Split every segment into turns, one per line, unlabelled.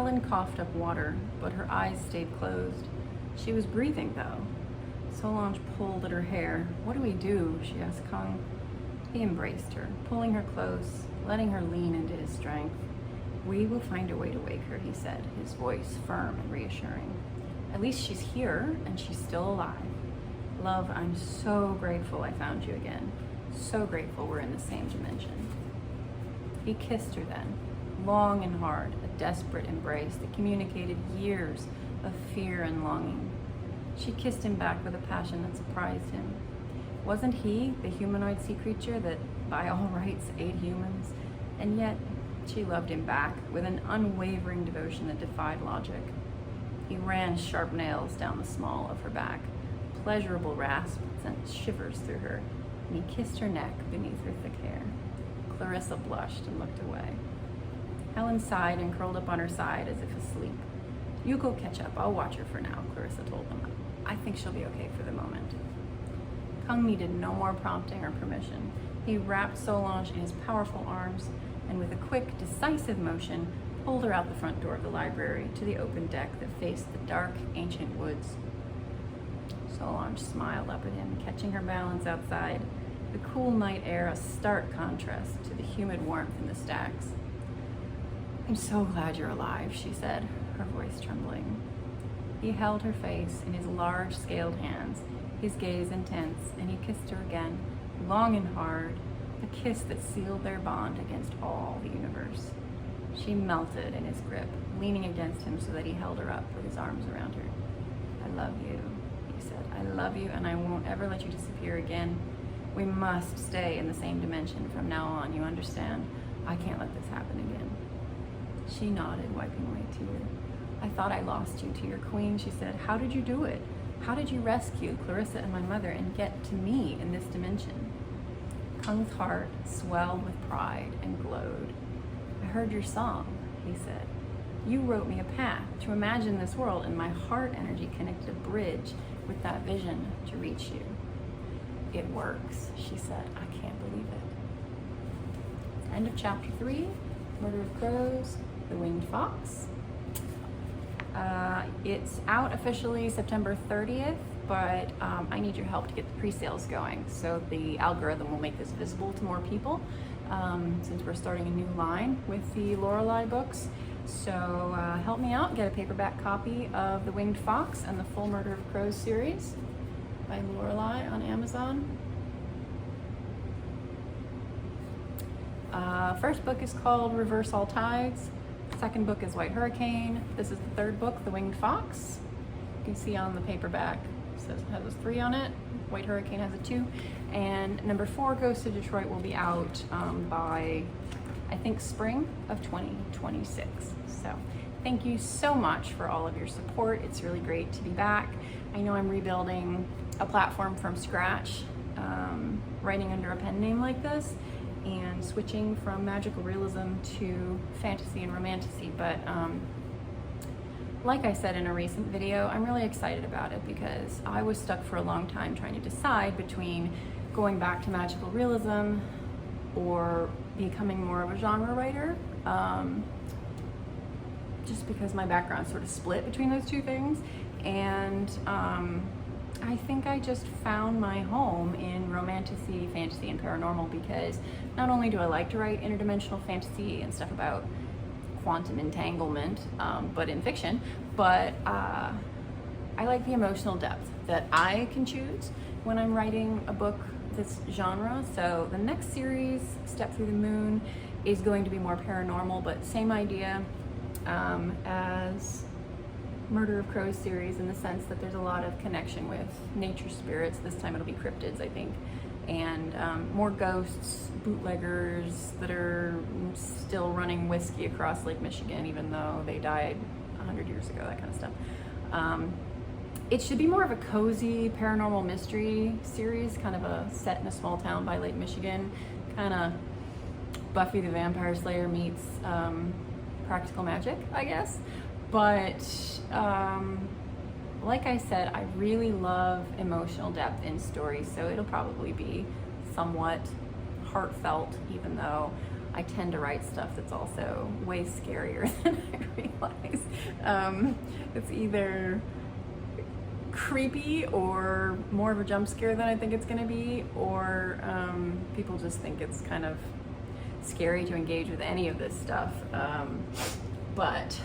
Helen coughed up water, but her eyes stayed closed. She was breathing, though. Solange pulled at her hair. "What do we do?" she asked Kung. He embraced her, pulling her close, letting her lean into his strength. "We will find a way to wake her," he said, his voice firm and reassuring. "At least she's here, and she's still alive. Love, I'm so grateful I found you again. So grateful we're in the same dimension." He kissed her then, long and hard, a desperate embrace that communicated years of fear and longing. She kissed him back with a passion that surprised him. Wasn't he the humanoid sea creature that, by all rights, ate humans? And yet, she loved him back with an unwavering devotion that defied logic. He ran sharp nails down the small of her back. Pleasurable rasp sent shivers through her, and he kissed her neck beneath her thick hair. Clarissa blushed and looked away. Helen sighed and curled up on her side as if asleep. "You go catch up. I'll watch her for now," Clarissa told them. "I think she'll be okay for the moment." Kung needed no more prompting or permission. He wrapped Solange in his powerful arms and with a quick, decisive motion, pulled her out the front door of the library to the open deck that faced the dark, ancient woods. Solange smiled up at him, catching her balance outside, the cool night air a stark contrast to the humid warmth in the stacks. "I'm so glad you're alive," she said, her voice trembling. He held her face in his large, scaled hands, his gaze intense, and he kissed her again, long and hard, a kiss that sealed their bond against all the universe. She melted in his grip, leaning against him so that he held her up with his arms around her. "I love you," he said. "I love you, and I won't ever let you disappear again. We must stay in the same dimension from now on, you understand? I can't let this happen again." She nodded, wiping away a tear. "I thought I lost you to your queen," she said. "How did you do it? How did you rescue Clarissa and my mother and get to me in this dimension?" Kung's heart swelled with pride and glowed. "I heard your song," he said. "You wrote me a path to imagine this world, and my heart energy connected a bridge with that vision to reach you." "It works," she said. "I can't believe it." End of chapter 3, Murder of Crows, The Winged Fox. It's out officially September 30th, but I need your help to get the pre-sales going. So the algorithm will make this visible to more people since we're starting a new line with the Lorelai books. So help me out, get a paperback copy of The Winged Fox and the full Murder of Crows series by Lorelai on Amazon. First book is called Reverse All Tides. Second book is White Hurricane. This is the third book, The Winged Fox. You can see on the paperback, it says it has a 3 on it. White Hurricane has a 2. And number 4, Ghost of Detroit, will be out by, I think, spring of 2026. So thank you so much for all of your support. It's really great to be back. I know I'm rebuilding a platform from scratch, writing under a pen name like this, and switching from magical realism to fantasy and romantasy, but like I said in a recent video, I'm really excited about it because I was stuck for a long time trying to decide between going back to magical realism or becoming more of a genre writer, just because my background sort of split between those two things. And I think I just found my home in romantasy, fantasy, and paranormal because not only do I like to write interdimensional fantasy and stuff about quantum entanglement, but in fiction, but I like the emotional depth that I can choose when I'm writing a book that's genre. So the next series, Step Through the Moon, is going to be more paranormal, but same idea as Murder of Crows series, in the sense that there's a lot of connection with nature spirits. This time it'll be cryptids, I think, and more ghosts, bootleggers that are still running whiskey across Lake Michigan, even though they died 100 years ago, that kind of stuff. It should be more of a cozy paranormal mystery series, kind of a set in a small town by Lake Michigan, kind of Buffy the Vampire Slayer meets practical magic, I guess. But like I said, I really love emotional depth in stories, so it'll probably be somewhat heartfelt, even though I tend to write stuff that's also way scarier than I realize. It's either creepy or more of a jump scare than I think it's gonna be, or people just think it's kind of scary to engage with any of this stuff. But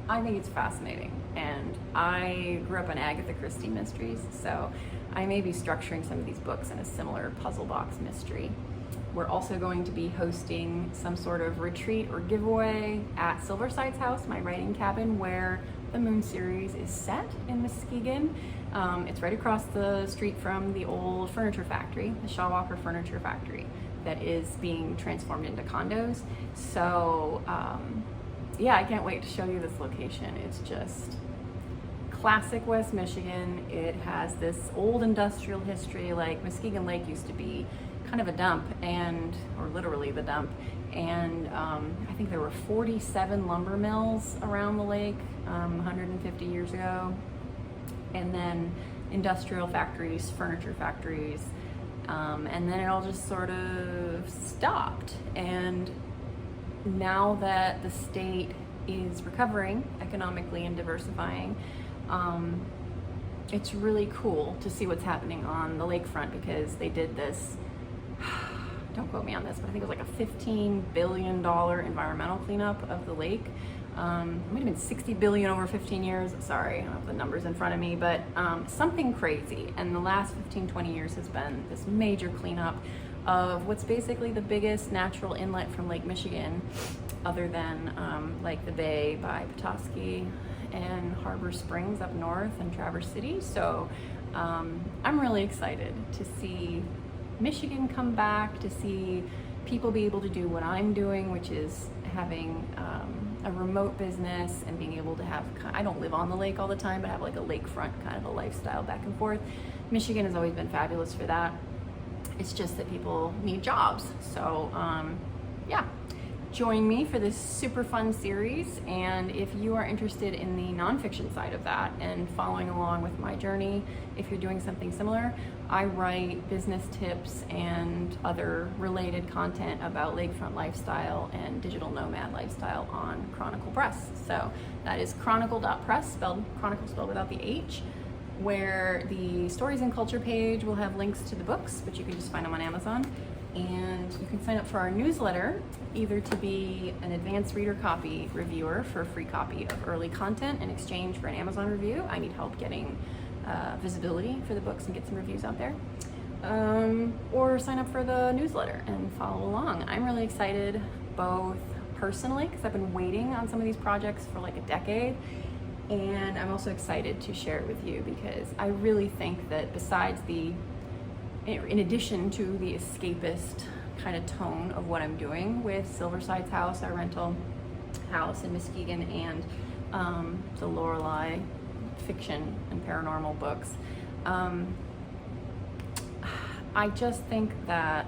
I think it's fascinating, and I grew up on Agatha Christie mysteries, so I may be structuring some of these books in a similar puzzle box mystery. We're also going to be hosting some sort of retreat or giveaway at Silversides House, my writing cabin, where the Moon series is set in Muskegon. It's right across the street from the old furniture factory, the Shaw Walker Furniture Factory, that is being transformed into condos. So yeah, I can't wait to show you this location. It's just classic West Michigan. It has this old industrial history, like Muskegon Lake used to be kind of a dump, or literally the dump, and I think there were 47 lumber mills around the lake 150 years ago, and then industrial factories, furniture factories, and then it all just sort of stopped. And now that the state is recovering economically and diversifying, it's really cool to see what's happening on the lakefront, because they did this, don't quote me on this, but I think it was like a $15 billion environmental cleanup of the lake. It might have been 60 billion over 15 years. Sorry, I don't have the numbers in front of me, but something crazy. And the last 15-20 years has been this major cleanup of what's basically the biggest natural inlet from Lake Michigan, other than like the Bay by Petoskey and Harbor Springs up north and Traverse City. So I'm really excited to see Michigan come back, to see people be able to do what I'm doing, which is having a remote business and being able to have, I don't live on the lake all the time, but have like a lakefront kind of a lifestyle back and forth. Michigan has always been fabulous for that. It's just that people need jobs. So yeah, join me for this super fun series. And if you are interested in the nonfiction side of that and following along with my journey, if you're doing something similar, I write business tips and other related content about lakefront lifestyle and digital nomad lifestyle on Cronicle Press. So that is chronicle.press, Chronicle spelled without the H, where the stories and culture page will have links to the books, but you can just find them on Amazon. And you can sign up for our newsletter, either to be an advanced reader copy reviewer for a free copy of early content in exchange for an Amazon review. I need help getting visibility for the books and get some reviews out there. Or sign up for the newsletter and follow along. I'm really excited, both personally, because I've been waiting on some of these projects for like a decade, and I'm also excited to share it with you, because I really think that besides in addition to the escapist kind of tone of what I'm doing with Silversides House, our rental house in Muskegon, and the Lorelai fiction and paranormal books, I just think that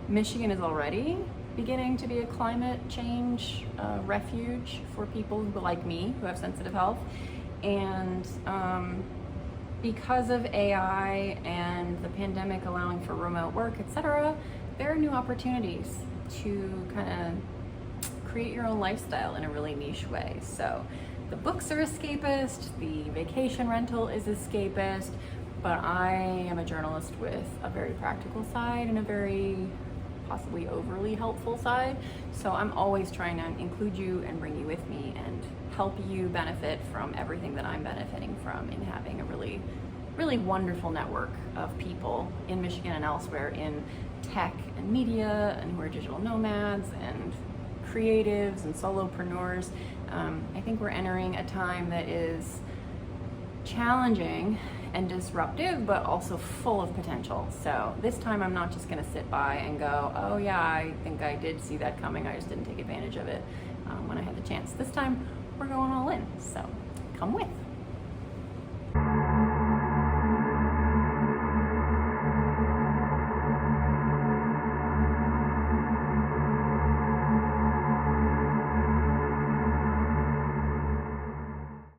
Michigan is already beginning to be a climate change refuge for people who, like me, who have sensitive health. And because of AI and the pandemic allowing for remote work, etc., there are new opportunities to kind of create your own lifestyle in a really niche way. So the books are escapist, the vacation rental is escapist, but I am a journalist with a very practical side and a very possibly overly helpful side. So I'm always trying to include you and bring you with me and help you benefit from everything that I'm benefiting from in having a really, really wonderful network of people in Michigan and elsewhere in tech and media, and who are digital nomads and creatives and solopreneurs. I think we're entering a time that is challenging and disruptive, but also full of potential. So this time I'm not just going to sit by and go, oh yeah, I think I did see that coming, I just didn't take advantage of it when I had the chance. This time we're going all in, so come with.